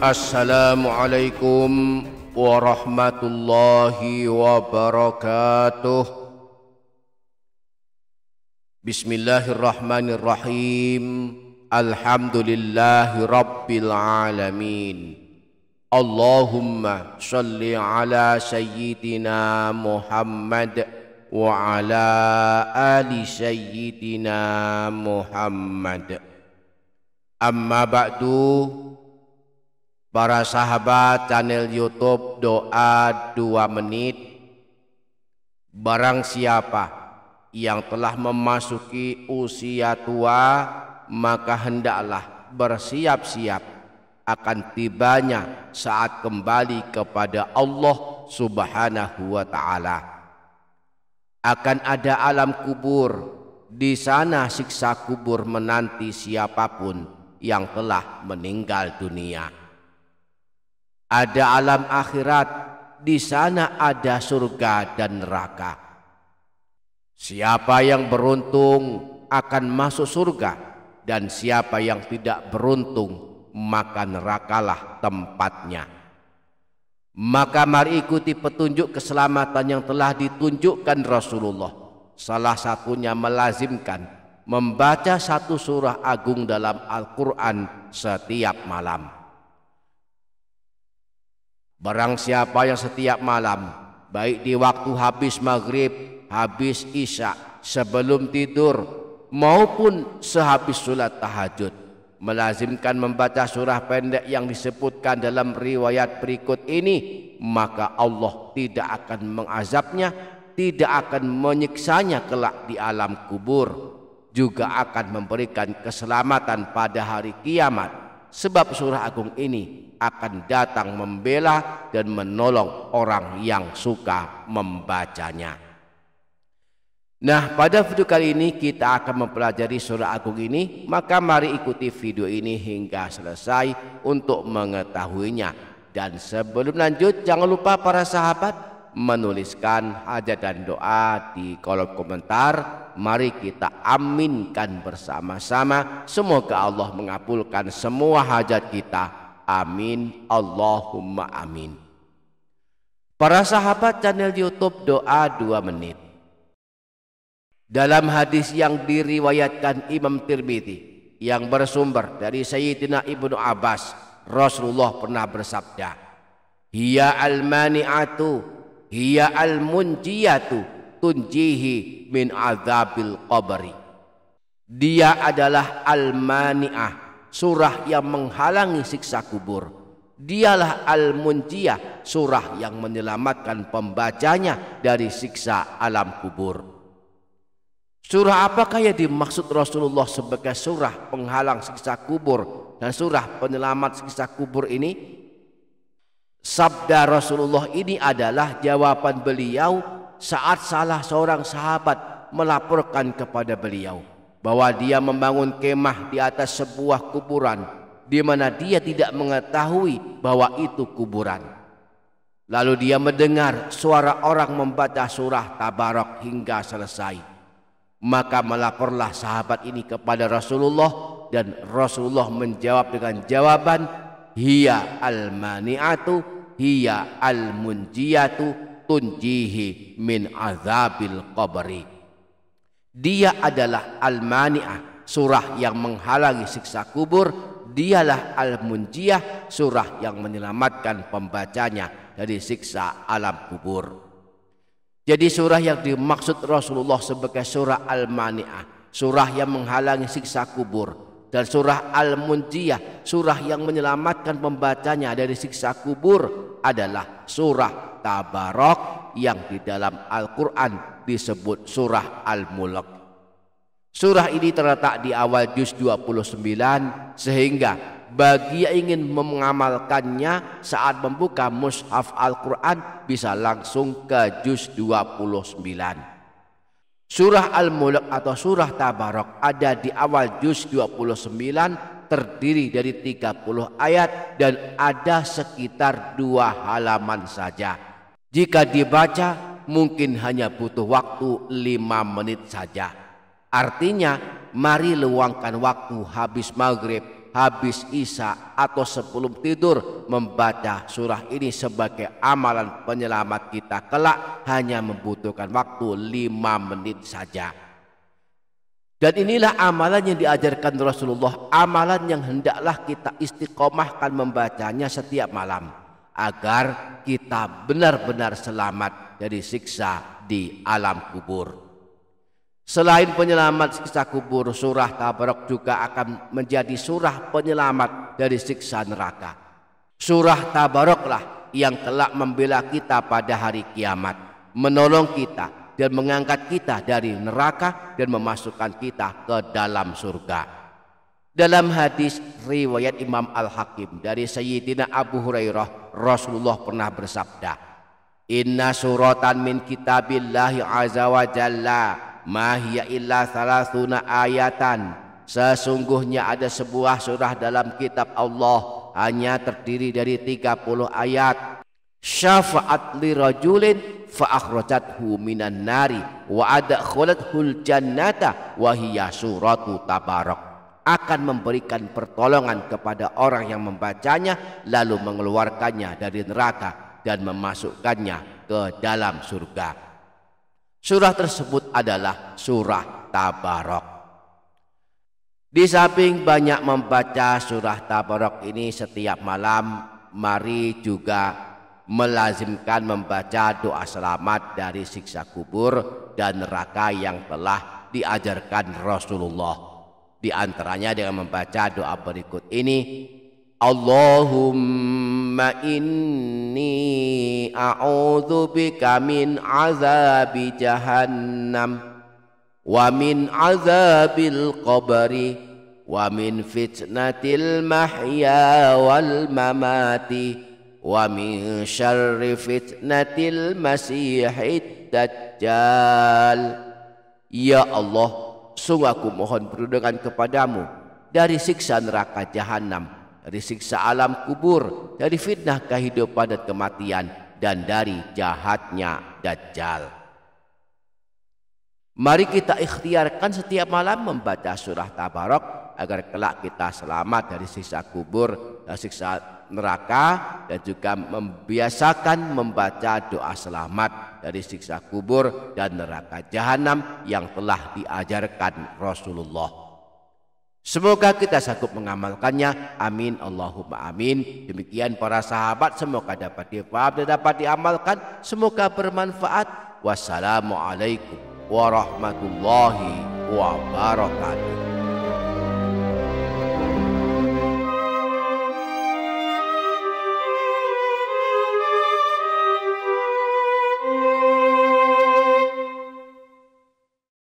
Assalamualaikum warahmatullahi wabarakatuh. Bismillahirrahmanirrahim. Alhamdulillahi rabbil alamin. Allahumma salli ala sayyidina Muhammad wa ala ali sayyidina Muhammad. Amma ba'du. Para sahabat channel YouTube Doa 2 Menit, barang siapa yang telah memasuki usia tua, maka hendaklah bersiap-siap akan tibanya saat kembali kepada Allah Subhanahu wa Ta'ala. Akan ada alam kubur, di sana siksa kubur menanti siapapun yang telah meninggal dunia. Ada alam akhirat, di sana ada surga dan neraka. Siapa yang beruntung akan masuk surga, dan siapa yang tidak beruntung maka nerakalah tempatnya. Maka mari ikuti petunjuk keselamatan yang telah ditunjukkan Rasulullah. Salah satunya melazimkan membaca satu surah agung dalam Al-Quran setiap malam. Barang siapa yang setiap malam, baik di waktu habis maghrib, habis isya, sebelum tidur, maupun sehabis sholat tahajud, melazimkan membaca surah pendek yang disebutkan dalam riwayat berikut ini, maka Allah tidak akan mengazabnya, tidak akan menyiksanya kelak di alam kubur, juga akan memberikan keselamatan pada hari kiamat. Sebab surah agung ini akan datang membela dan menolong orang yang suka membacanya. Nah, pada video kali ini kita akan mempelajari surah agung ini, maka mari ikuti video ini hingga selesai untuk mengetahuinya. Dan sebelum lanjut, jangan lupa para sahabat menuliskan hajat dan doa di kolom komentar. Mari kita aminkan bersama-sama, semoga Allah mengabulkan semua hajat kita. Amin, Allahumma amin. Para sahabat channel YouTube Doa 2 Menit, dalam hadis yang diriwayatkan Imam Tirmidzi yang bersumber dari Sayyidina Ibnu Abbas, Rasulullah pernah bersabda, hiya al-mani'atu, hiya al-munjiyatu, tunjihi min azabil qabri. Dia adalah al-mani'ah, surah yang menghalangi siksa kubur. Dialah al-munjiyah, surah yang menyelamatkan pembacanya dari siksa alam kubur. Surah apakah yang dimaksud Rasulullah sebagai surah penghalang siksa kubur dan surah penyelamat siksa kubur ini? Sabda Rasulullah ini adalah jawaban beliau saat salah seorang sahabat melaporkan kepada beliau bahwa dia membangun kemah di atas sebuah kuburan di mana dia tidak mengetahui bahwa itu kuburan. Lalu dia mendengar suara orang membaca surah Tabarak hingga selesai. Maka melaporlah sahabat ini kepada Rasulullah, dan Rasulullah menjawab dengan jawaban, hiya al-mani'atu, hiya al-munjiyatu, tunjihi min azabil qabri. Dia adalah al-mani'ah, surah yang menghalangi siksa kubur. Dialah al-munjiyah, surah yang menyelamatkan pembacanya dari siksa alam kubur. Jadi surah yang dimaksud Rasulullah sebagai surah al-mani'ah, surah yang menghalangi siksa kubur, dan surah al-munjiyah, surah yang menyelamatkan pembacanya dari siksa kubur adalah surah Tabarak yang di dalam Al-Quran disebut surah Al-Mulk. Surah ini terletak di awal juz 29, sehingga bagi yang ingin mengamalkannya saat membuka mushaf Al-Quran bisa langsung ke juz 29. Surah Al-Mulk atau surah Tabarak ada di awal juz 29, terdiri dari 30 ayat dan ada sekitar 2 halaman saja. Jika dibaca mungkin hanya butuh waktu 5 menit saja. Artinya mari luangkan waktu habis maghrib, habis isya atau sebelum tidur membaca surah ini sebagai amalan penyelamat kita kelak hanya membutuhkan waktu 5 menit saja. Dan inilah amalan yang diajarkan Rasulullah, amalan yang hendaklah kita istiqomahkan membacanya setiap malam agar kita benar-benar selamat dari siksa di alam kubur. Selain penyelamat siksa kubur, surah Tabarak juga akan menjadi surah penyelamat dari siksa neraka. Surah Tabaraklah yang kelak membela kita pada hari kiamat, menolong kita dan mengangkat kita dari neraka dan memasukkan kita ke dalam surga. Dalam hadis riwayat Imam Al-Hakim dari Sayyidina Abu Hurairah, Rasulullah pernah bersabda, "Inna suratan min kitabillahi azza wa jalla ma hiya illa thalathuna ayatan." Sesungguhnya ada sebuah surah dalam kitab Allah hanya terdiri dari 30 ayat. Syafa'at li rajulin fa akhrajathu minan nari wa adkhalathu jannata wa hiya suratu Tabarak. Akan memberikan pertolongan kepada orang yang membacanya lalu mengeluarkannya dari neraka dan memasukkannya ke dalam surga. Surah tersebut adalah surah Tabarak. Di samping banyak membaca surah Tabarak ini setiap malam, mari juga melazimkan membaca doa selamat dari siksa kubur dan neraka yang telah diajarkan Rasulullah. Di antaranya dengan membaca doa berikut ini, Allahumma inni a'udzu bika min azabi jahannam wa min azabil qabri wa min fitnatil mahya wal mamati wa min syarri fitnatil masihid dajjal. Ya Allah, sungguh aku mohon perlindungan kepadamu dari siksa neraka jahanam, dari siksa alam kubur, dari fitnah kehidupan dan kematian, dan dari jahatnya Dajjal. Mari kita ikhtiarkan setiap malam membaca surah Tabarak agar kelak kita selamat dari siksa kubur dan siksa neraka, dan juga membiasakan membaca doa selamat dari siksa kubur dan neraka jahanam yang telah diajarkan Rasulullah. Semoga kita sanggup mengamalkannya. Amin Allahumma amin. Demikian para sahabat, semoga dapat difahami dan dapat diamalkan. Semoga bermanfaat. Wassalamualaikum warahmatullahi wabarakatuh.